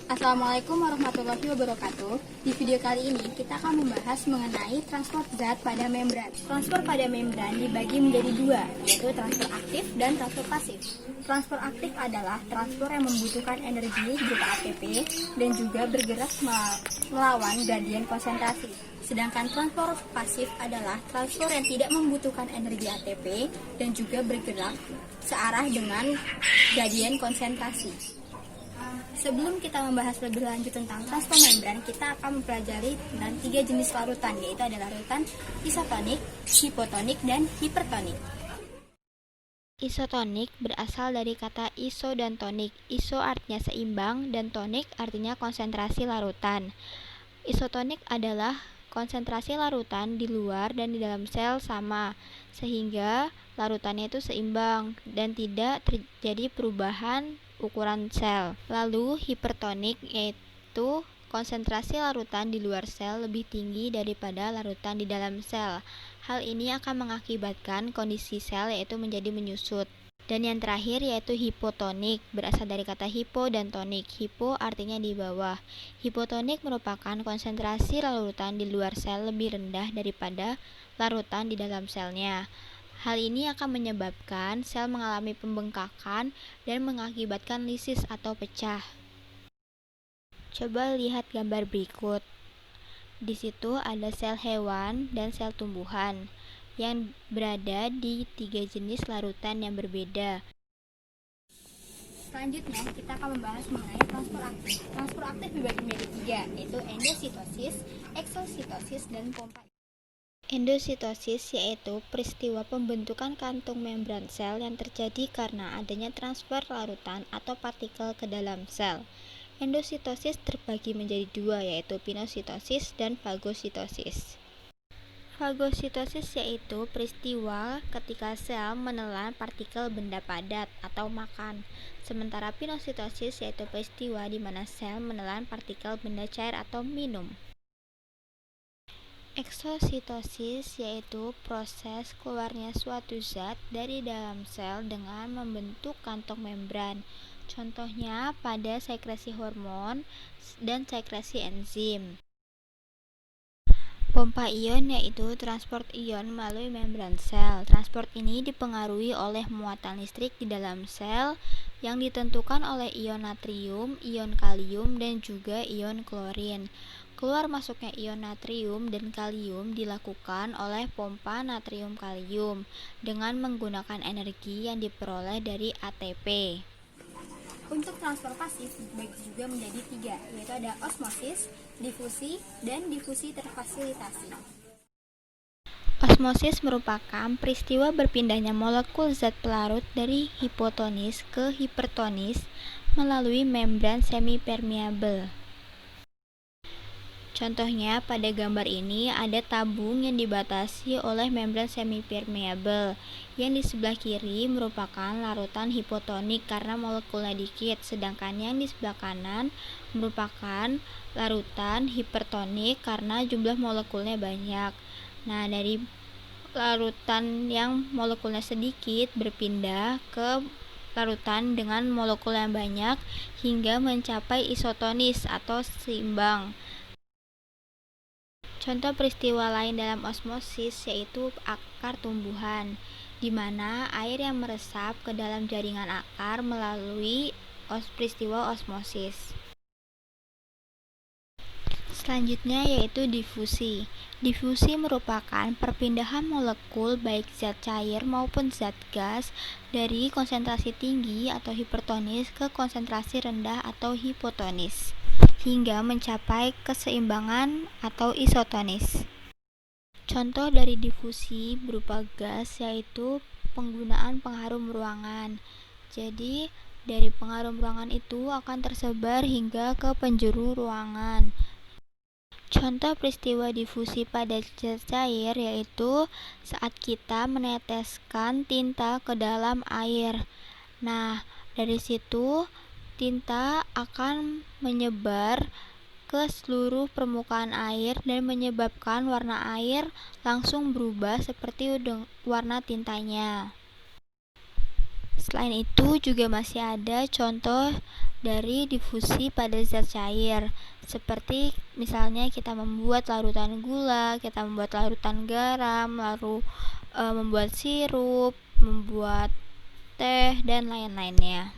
Assalamualaikum warahmatullahi wabarakatuh. Di video kali ini kita akan membahas mengenai transport zat pada membran. Transfer pada membran dibagi menjadi dua, yaitu transfer aktif dan transfer pasif. Transfer aktif adalah transfer yang membutuhkan energi berupa ATP dan juga bergerak melawan gradien konsentrasi. Sedangkan transfer pasif adalah transfer yang tidak membutuhkan energi ATP dan juga bergerak searah dengan gradien konsentrasi. Sebelum kita membahas lebih lanjut tentang transfer membran, kita akan mempelajari tentang 3 jenis larutan, yaitu adalah larutan isotonik, hipotonik, dan hipertonik. Isotonik berasal dari kata iso dan tonik. Iso artinya seimbang dan tonik artinya konsentrasi larutan. Isotonik adalah konsentrasi larutan di luar dan di dalam sel sama, sehingga larutannya itu seimbang dan tidak terjadi perubahan ukuran sel. Lalu hipertonik yaitu konsentrasi larutan di luar sel lebih tinggi daripada larutan di dalam sel. Hal ini akan mengakibatkan kondisi sel yaitu menjadi menyusut. Dan yang terakhir yaitu hipotonik, berasal dari kata hipo dan tonik. Hipo artinya di bawah. Hipotonik merupakan konsentrasi larutan di luar sel lebih rendah daripada larutan di dalam selnya. Hal ini akan menyebabkan sel mengalami pembengkakan dan mengakibatkan lisis atau pecah. Coba lihat gambar berikut. Di situ ada sel hewan dan sel tumbuhan yang berada di 3 jenis larutan yang berbeda. Selanjutnya, kita akan membahas mengenai transfer aktif. Transfer aktif dibagi menjadi 3, yaitu endositosis, eksositosis, dan pompa. Endositosis yaitu peristiwa pembentukan kantung membran sel yang terjadi karena adanya transfer larutan atau partikel ke dalam sel. Endositosis terbagi menjadi 2, yaitu pinositosis dan fagositosis. Fagositosis yaitu peristiwa ketika sel menelan partikel benda padat atau makan. Sementara pinositosis yaitu peristiwa di mana sel menelan partikel benda cair atau minum. Eksositosis yaitu proses keluarnya suatu zat dari dalam sel dengan membentuk kantong membran. Contohnya pada sekresi hormon dan sekresi enzim. Pompa ion yaitu transport ion melalui membran sel. Transport ini dipengaruhi oleh muatan listrik di dalam sel yang ditentukan oleh ion natrium, ion kalium, dan juga ion klorin. Keluar masuknya ion natrium dan kalium dilakukan oleh pompa natrium kalium dengan menggunakan energi yang diperoleh dari ATP. Untuk transfer pasif dibagi juga menjadi 3, yaitu ada osmosis, difusi, dan difusi terfasilitasi. Osmosis merupakan peristiwa berpindahnya molekul zat pelarut dari hipotonis ke hipertonis melalui membran semipermeabel. Contohnya pada gambar ini ada tabung yang dibatasi oleh membran semipermeabel. Yang di sebelah kiri merupakan larutan hipotonik karena molekulnya dikit, sedangkan yang di sebelah kanan merupakan larutan hipertonik karena jumlah molekulnya banyak. Nah, dari larutan yang molekulnya sedikit berpindah ke larutan dengan molekul yang banyak hingga mencapai isotonis atau seimbang. Contoh peristiwa lain dalam osmosis yaitu akar tumbuhan, di mana air yang meresap ke dalam jaringan akar melalui peristiwa osmosis. Selanjutnya yaitu difusi. Difusi merupakan perpindahan molekul baik zat cair maupun zat gas dari konsentrasi tinggi atau hipertonis ke konsentrasi rendah atau hipotonis hingga mencapai keseimbangan atau isotonis. Contoh dari difusi berupa gas yaitu penggunaan pengharum ruangan. Jadi dari pengharum ruangan itu akan tersebar hingga ke penjuru ruangan. Contoh peristiwa difusi pada zat cair yaitu saat kita meneteskan tinta ke dalam air. Nah, dari situ tinta akan menyebar ke seluruh permukaan air dan menyebabkan warna air langsung berubah seperti warna tintanya. Selain itu juga masih ada contoh dari difusi pada zat cair, seperti misalnya kita membuat larutan gula, kita membuat larutan garam, lalu membuat sirup, membuat teh, dan lain-lainnya.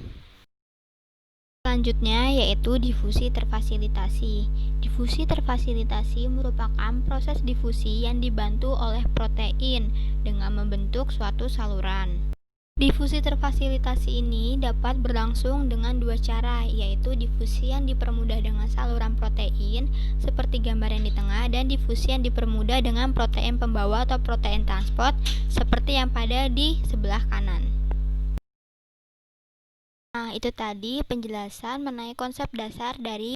Selanjutnya yaitu difusi terfasilitasi. Difusi terfasilitasi merupakan proses difusi yang dibantu oleh protein dengan membentuk suatu saluran. Difusi terfasilitasi ini dapat berlangsung dengan dua cara, yaitu difusi yang dipermudah dengan saluran protein seperti gambar yang di tengah, dan difusi yang dipermudah dengan protein pembawa atau protein transport seperti yang pada di sebelah kanan. Nah, itu tadi penjelasan mengenai konsep dasar dari